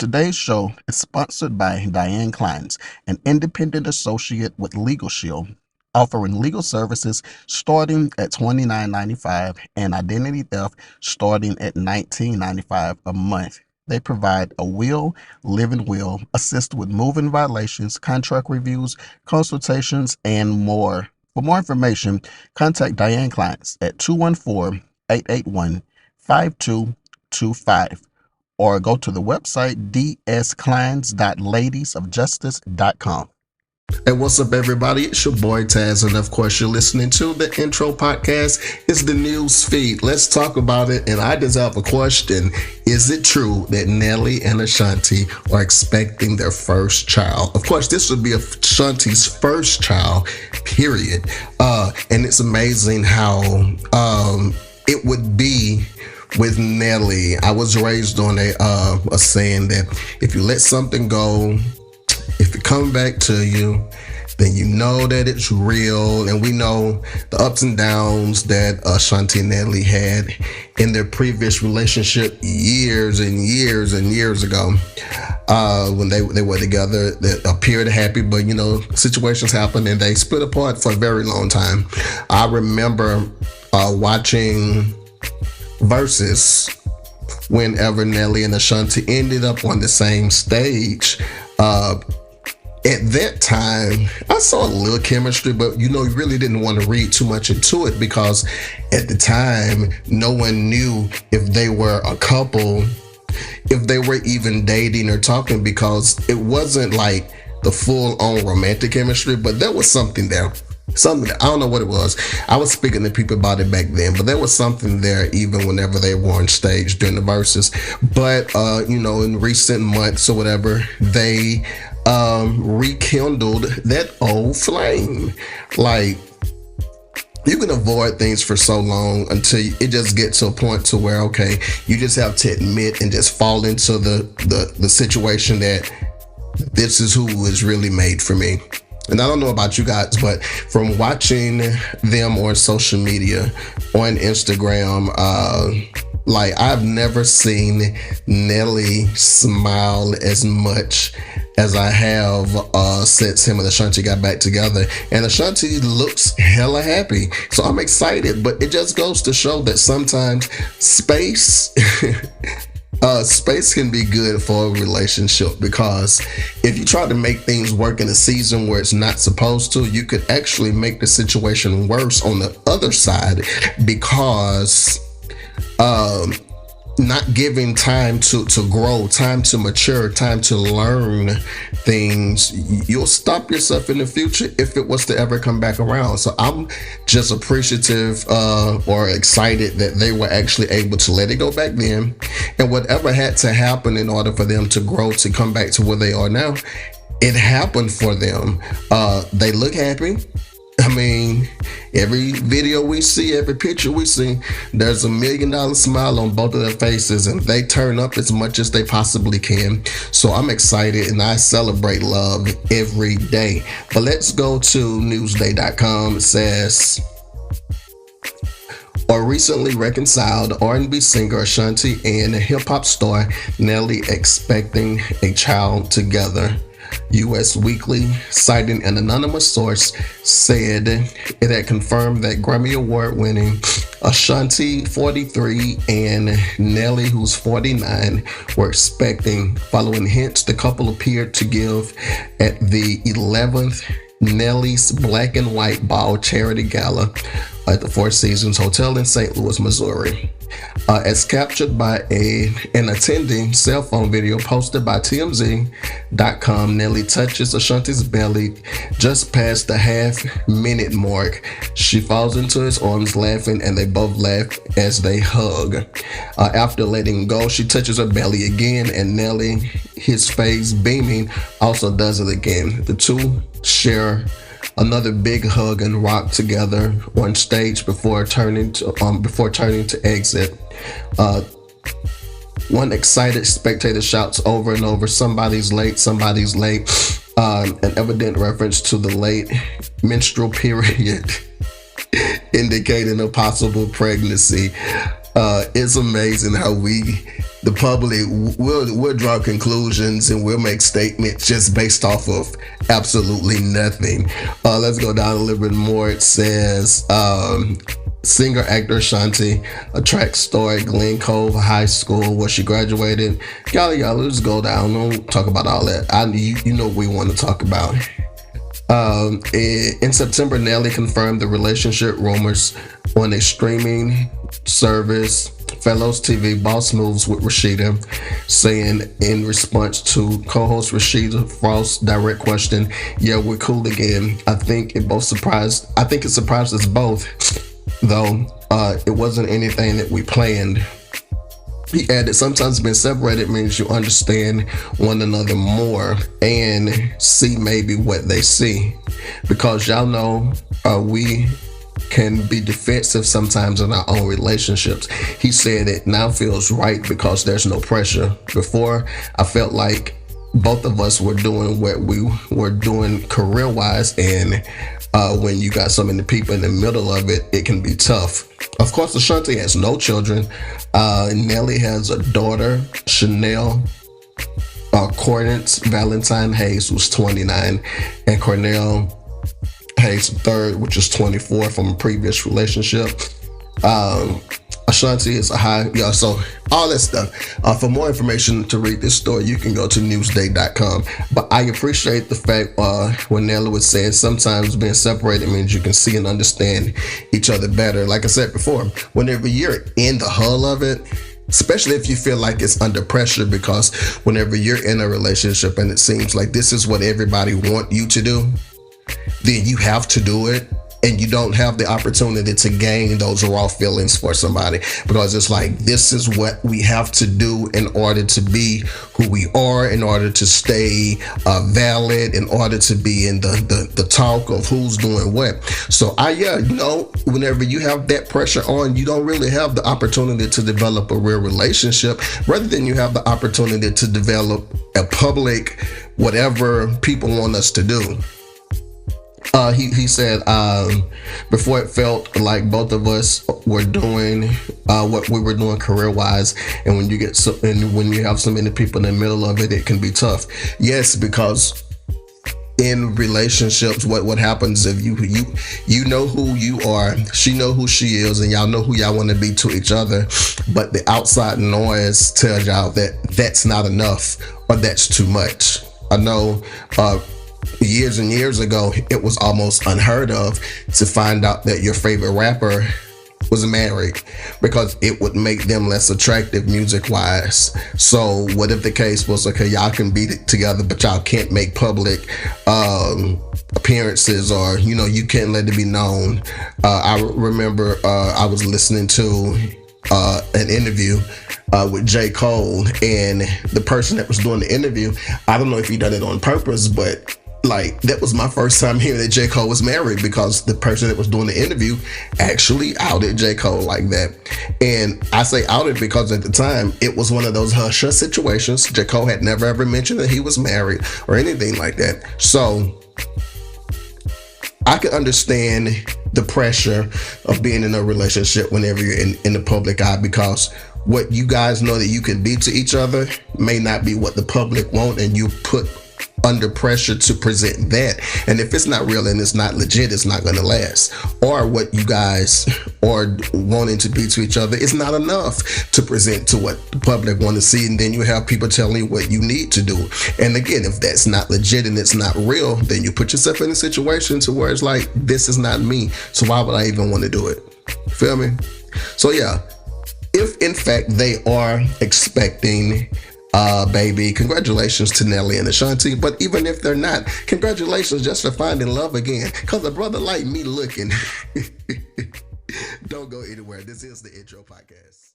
Today's show is sponsored by Diane Clines, an independent associate with LegalShield, offering legal services starting at $29.95 and identity theft starting at $19.95 a month. They provide a will, living will, assist with moving violations, contract reviews, consultations, and more. For more information, contact Diane Clines at 214-881-5225 or go to the website dskleins.ladiesofjustice.com. Hey, what's up, everybody? It's your boy Taz, and of course, you're listening to the intro podcast. It's the news feed. Let's talk about it. And I just have a question. Is it true that Nelly and Ashanti are expecting their first child? Of course, this would be Ashanti's first child, period. And it's amazing how it would be with Nelly. I was raised on a saying that if you let something go, if it comes back to you, then you know that it's real. And we know the ups and downs that Ashanti and Nelly had in their previous relationship years and years and years ago, when they were together. That appeared happy, but situations happen and they split apart for a very long time. I remember watching Versus whenever Nelly and Ashanti ended up on the same stage. At that time, I saw a little chemistry, but you really didn't want to read too much into it because at the time, no one knew if they were a couple, if they were even dating or talking, because it wasn't like the full-on romantic chemistry, but there was something there. Something, I don't know what it was. I was speaking to people about it back then, but there was something there even whenever they were on stage during the verses. But in recent months or whatever, they rekindled that old flame. Like, you can avoid things for so long until it just gets to a point to where, okay, you just have to admit and just fall into the situation that this is who is really made for me. And I don't know about you guys, but from watching them on social media, on Instagram, I've never seen Nelly smile as much as I have since him and Ashanti got back together. And Ashanti looks hella happy. So I'm excited, but it just goes to show that sometimes space can be good for a relationship, because if you try to make things work in a season where it's not supposed to, you could actually make the situation worse on the other side, because not giving time to grow, time to mature, time to learn things, you'll stop yourself in the future if it was to ever come back around. So I'm just appreciative or excited that they were actually able to let it go back then, and whatever had to happen in order for them to grow to come back to where they are now, it happened for them. They look happy. I mean, every video we see, every picture we see, there's $1 million smile on both of their faces, and they turn up as much as they possibly can. So I'm excited, and I celebrate love every day. But let's go to Newsday.com. It says, or recently reconciled R&B singer Ashanti and hip-hop star Nelly expecting a child together. U.S. Weekly, citing an anonymous source, said it had confirmed that Grammy Award-winning Ashanti, 43, and Nelly, who's 49, were expecting, following hints the couple appeared to give at the 11th Nelly's Black and White Ball Charity Gala at the Four Seasons Hotel in St. Louis, Missouri. As captured by an attending cell phone video posted by TMZ.com, Nelly touches Ashanti's belly just past the half-minute mark. She falls into his arms laughing, and they both laugh as they hug. After letting go, she touches her belly again, and Nelly, his face beaming, also does it again. The two share another big hug and rock together on stage before turning to exit. One excited spectator shouts over and over, "Somebody's late, somebody's late," an evident reference to the late menstrual period, indicating a possible pregnancy. It's amazing how we the public will draw conclusions and we'll make statements just based off of absolutely nothing. Let's go down a little bit more. It says singer actor Ashanti, a track star at Glen Cove High School where she graduated. Y'all, let's go down. Don't talk about all that. You know what we want to talk about. In September, Nelly confirmed the relationship rumors on a streaming service, Fellows TV, Boss Moves with Rashida, saying in response to co-host Rashida Frost's direct question, "Yeah, we're cool again." I think it surprised us both, though it wasn't anything that we planned. He added, "Sometimes being separated means you understand one another more and see maybe what they see. Because y'all know we can be defensive sometimes in our own relationships." He said it now feels right because there's no pressure. Before, I felt like both of us were doing what we were doing career-wise, and when you got so many people in the middle of it, it can be tough. Of course, Ashanti has no children. Nelly has a daughter, Chanel Cordance Valentine Hayes, who's 29, and Cornell Hayes III, which is 24 from a previous relationship. Ashanti is so all that stuff. For more information to read this story, you can go to newsday.com. But I appreciate the fact when Nelly was saying sometimes being separated means you can see and understand each other better. Like I said before, whenever you're in the hull of it, especially if you feel like it's under pressure, because whenever you're in a relationship and it seems like this is what everybody want you to do, then you have to do it. And you don't have the opportunity to gain those raw feelings for somebody, because it's like, this is what we have to do in order to be who we are, in order to stay valid, in order to be in the talk of who's doing what. So whenever you have that pressure on, you don't really have the opportunity to develop a real relationship, rather than you have the opportunity to develop a public, whatever people want us to do. He said before it felt like both of us were doing what we were doing career-wise, and when you have so many people in the middle of it, it can be tough. Yes, because in relationships, what happens if you know who you are, she know who she is, and y'all know who y'all want to be to each other, but the outside noise tells y'all that that's not enough or that's too much. I know years and years ago, it was almost unheard of to find out that your favorite rapper was married, because it would make them less attractive music-wise. So what if the case was, okay, y'all can be together, but y'all can't make public appearances, or you can't let it be known. I remember I was listening to an interview with J. Cole, and the person that was doing the interview, I don't know if he done it on purpose, but that was my first time hearing that J. Cole was married, because the person that was doing the interview actually outed J. Cole like that. And I say outed because at the time, it was one of those hush-hush situations. J. Cole had never ever mentioned that he was married or anything like that. So I can understand the pressure of being in a relationship whenever you're in the public eye, because what you guys know that you can be to each other may not be what the public want, and you put under pressure to present that. And if it's not real and it's not legit, it's not going to last. Or what you guys are wanting to be to each other is not enough to present to what the public want to see. And then you have people telling you what you need to do. And again, if that's not legit and it's not real, then you put yourself in a situation to where it's like, this is not me. So why would I even want to do it? Feel me? So yeah, if in fact they are expecting baby, congratulations to Nelly and Ashanti. But even if they're not, congratulations just for finding love again. Because a brother like me looking. Don't go anywhere. This is the Intro Podcast.